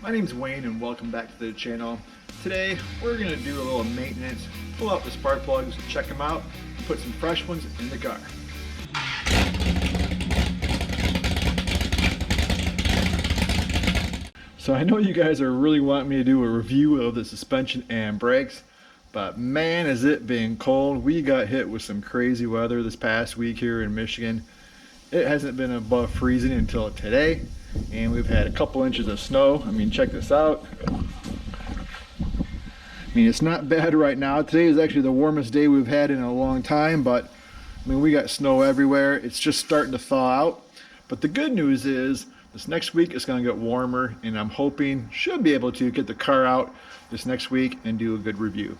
My name's Wayne and welcome back to the channel. Today we're going to do a little maintenance, pull out the spark plugs, check them out, and put some fresh ones in the car. So I know you guys are really wanting me to do a review of the suspension and brakes, but man is it being cold. We got hit with some crazy weather this past week here in Michigan. It hasn't been above freezing until today, and we've had a couple inches of snow. I mean, check this out. I mean, it's not bad right now. Today is actually the warmest day we've had in a long time, but I mean, we got snow everywhere. It's just starting to thaw out. But the good news is this next week it's going to get warmer, and I'm hoping, should be able to get the car out this next week and do a good review.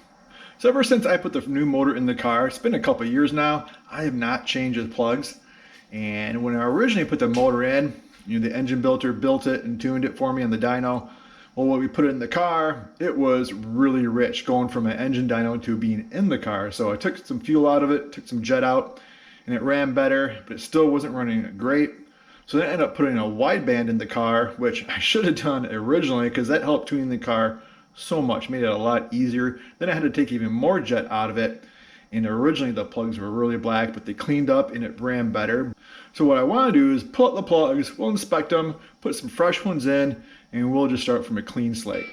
So ever since I put the new motor in the car, it's been a couple years now, I have not changed the plugs. And when I originally put the motor in, the engine builder built it and tuned it for me on the dyno. Well, when we put it in the car, it was really rich, going from an engine dyno to being in the car. So I took some fuel out of it, took some jet out, and it ran better, but it still wasn't running great. So then I ended up putting a wideband in the car, which I should have done originally because that helped tuning the car so much, made it a lot easier. Then I had to take even more jet out of it. And originally the plugs were really black, but they cleaned up and it ran better. So what I want to do is pull out the plugs, we'll inspect them, put some fresh ones in, and we'll just start from a clean slate.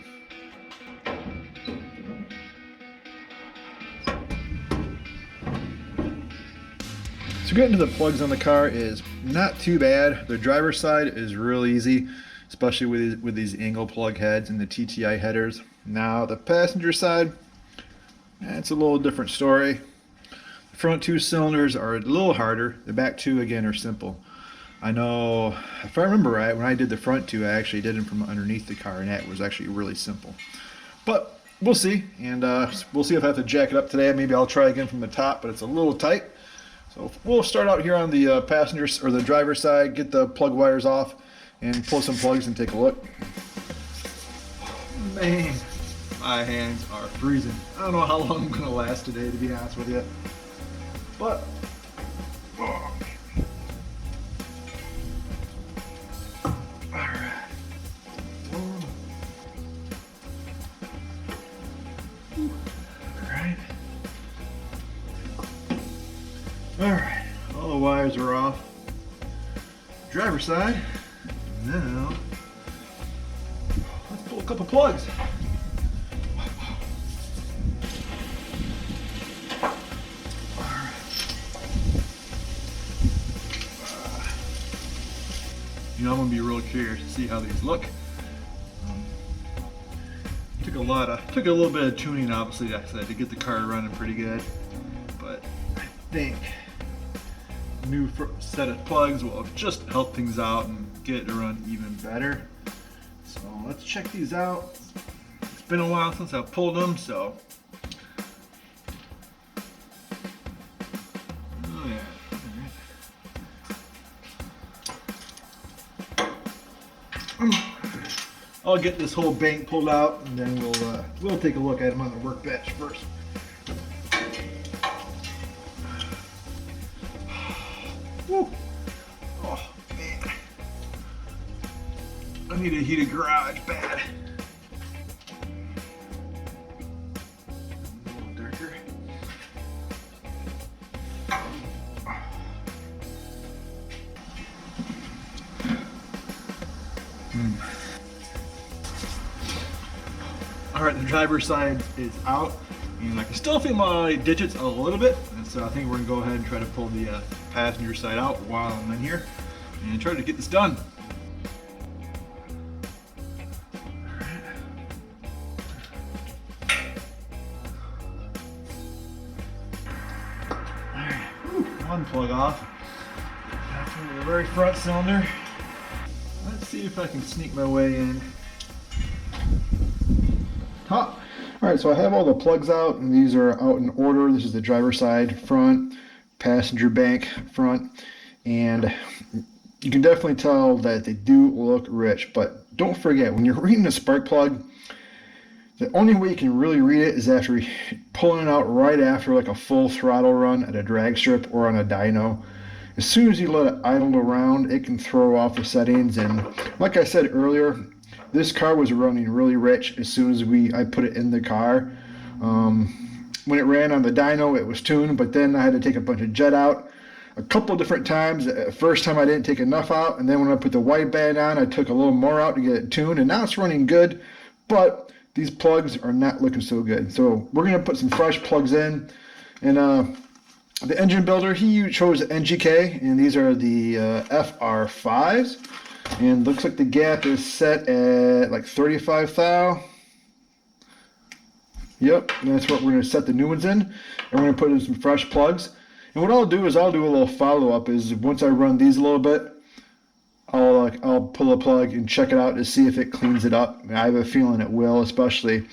So getting to the plugs on the car is not too bad. The driver's side is real easy, especially with these angle plug heads and the TTI headers. Now the passenger side, it's a little different story. The front two cylinders are a little harder. The back two, again, are simple. I know, if I remember right, when I did the front two, I actually did them from underneath the car, and that was actually really simple. But we'll see, and we'll see if I have to jack it up today. Maybe I'll try again from the top, but it's a little tight. So we'll start out here on the passenger or the driver's side, get the plug wires off, and pull some plugs and take a look. Man, my hands are freezing. I don't know how long I'm going to last today, to be honest with you. But, oh. Alright. Alright. Alright. All the wires are off. Driver's side. Now, let's pull a couple plugs. I'm gonna be real curious to see how these look. Took a little bit of tuning, obviously, like I said, to get the car running pretty good. But I think a new set of plugs will just help things out and get it to run even better. So let's check these out. It's been a while since I've pulled them, so. Oh yeah. I'll get this whole bank pulled out, and then we'll take a look at them on the workbench first. Woo. Oh man, I need a heated garage bad. A little darker. Alright, the driver's side is out, and I can still feel my digits a little bit, and so I think we're going to go ahead and try to pull the passenger side out while I'm in here and try to get this done. Alright, one plug off. After the very front cylinder. Let's see if I can sneak my way in. All right, so I have all the plugs out, and these are out in order. This is the driver's side front, passenger bank front, and you can definitely tell that they do look rich. But don't forget, when you're reading a spark plug, the only way you can really read it is after pulling it out right after like a full throttle run at a drag strip or on a dyno. As soon as you let it idle around, it can throw off the settings, and like I said earlier, This car was running really rich as soon as I put it in the car. When it ran on the dyno, it was tuned, but then I had to take a bunch of jet out a couple different times. The first time I didn't take enough out, and then when I put the wideband on, I took a little more out to get it tuned, and now it's running good, but these plugs are not looking so good. So we're going to put some fresh plugs in, and the engine builder, he chose the NGK, and these are the FR5s, and looks like the gap is set at like 35 thou. Yep, and that's what we're going to set the new ones in, and we're going to put in some fresh plugs. And what I'll do is I'll do a little follow-up. Is once I run these a little bit, I'll pull a plug and check it out to see if it cleans it up. I have a feeling it will, especially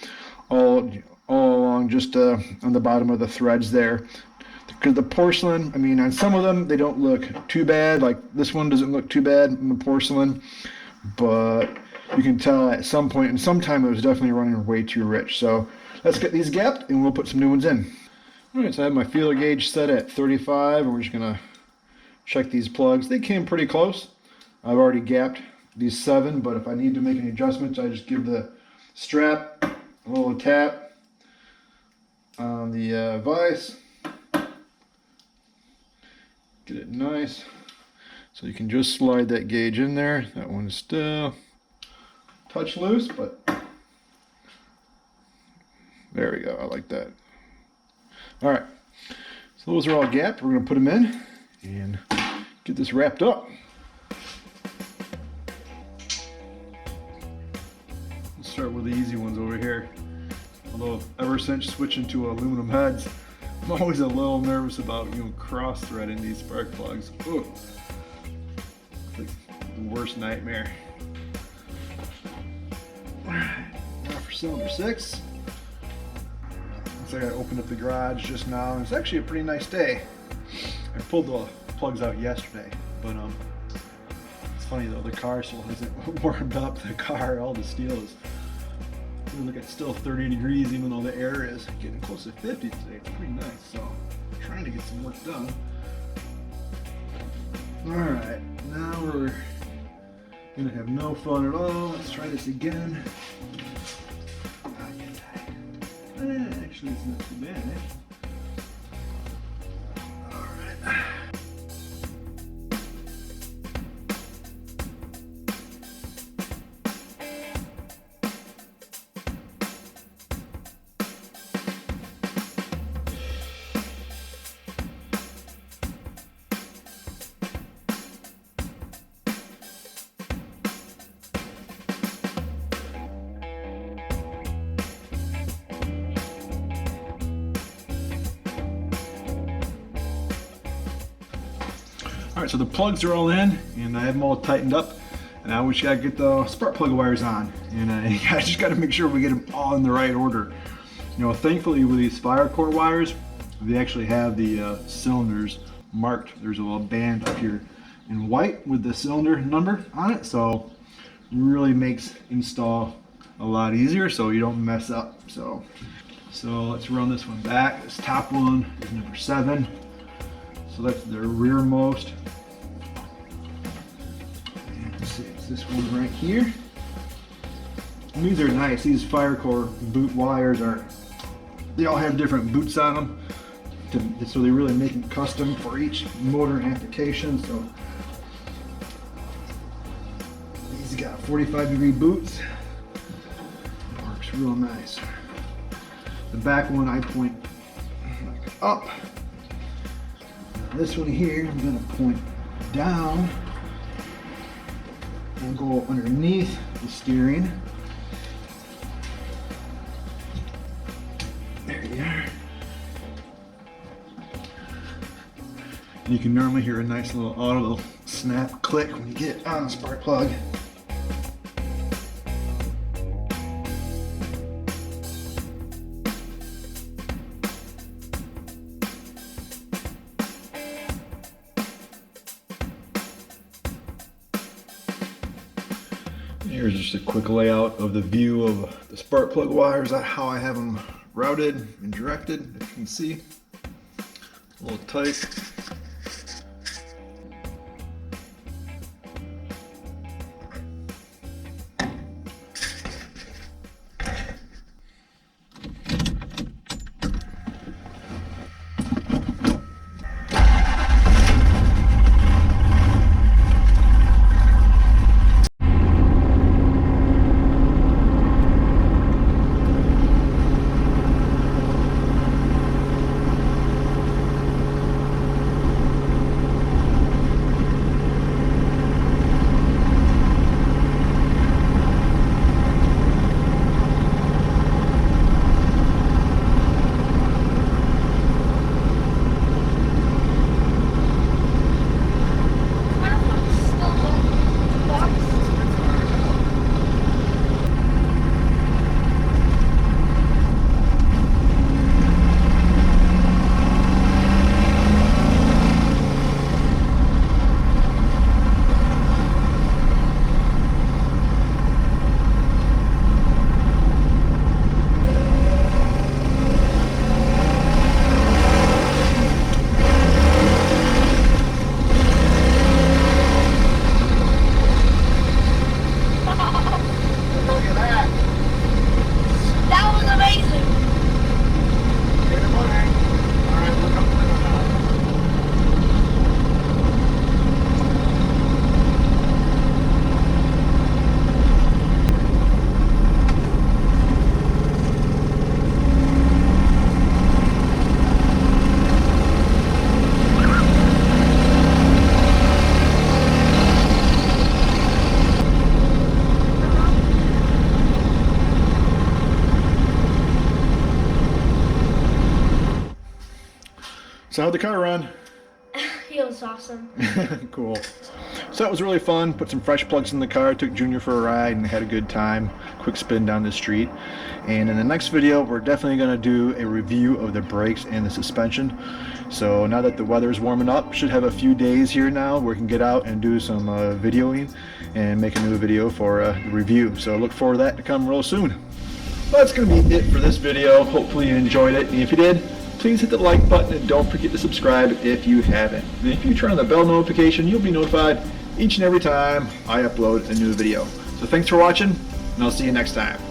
all along just on the bottom of the threads there. Because the porcelain, I mean, on some of them they don't look too bad. Like this one doesn't look too bad in the porcelain, but you can tell at some point and sometime it was definitely running way too rich. So let's get these gapped and we'll put some new ones in. Alright, so I have my feeler gauge set at 35 and we're just going to check these plugs. They came pretty close. I've already gapped these 7, but if I need to make any adjustments, I just give the strap a little tap on the vise. Get it nice. So you can just slide that gauge in there. That one's still touch loose, but there we go. I like that. All right, so those are all gapped. We're going to put them in and get this wrapped up. Let's start with the easy ones over here. Although ever since switching to aluminum heads, I'm always a little nervous about cross threading these spark plugs. Ooh, it's like the worst nightmare. All right, now for cylinder 6. I opened up the garage just now, and it's actually a pretty nice day. I pulled the plugs out yesterday, but it's funny though, the car still hasn't warmed up. The car, all the steel is, look, it's still 30 degrees even though the air is getting close to 50 today. It's pretty nice, so I'm trying to get some work done. Alright, now we're gonna have no fun at all. Let's try this again. Actually, it's not too bad, Alright. Alright, so the plugs are all in, and I have them all tightened up, and now we just gotta get the spark plug wires on, and I just gotta make sure we get them all in the right order. Thankfully with these fire core wires, they actually have the cylinders marked. There's a little band up here in white with the cylinder number on it, so it really makes install a lot easier so you don't mess up. So let's run this one back. This top one is number 7. So that's the rearmost. And let's see, it's this one right here. And these are nice. These fire core boot wires they all have different boots on them. So they really make them custom for each motor application. So these got 45-degree boots. Works real nice. The back one I point up. This one here, I'm going to point down and go underneath the steering. There you are. And you can normally hear a nice little auto snap click when you get on the spark plug. Here's just a quick layout of the view of the spark plug wires, how I have them routed and directed. As you can see, a little tight. So how'd the car run? It was awesome. Cool. So that was really fun. Put some fresh plugs in the car, took Junior for a ride, and had a good time. Quick spin down the street. And in the next video, we're definitely going to do a review of the brakes and the suspension. So now that the weather's warming up, should have a few days here now where we can get out and do some videoing and make a new video for a review. So look forward to that to come real soon. Well, that's going to be it for this video. Hopefully you enjoyed it. And if you did, please hit the like button and don't forget to subscribe if you haven't. And if you turn on the bell notification, you'll be notified each and every time I upload a new video. So thanks for watching, and I'll see you next time.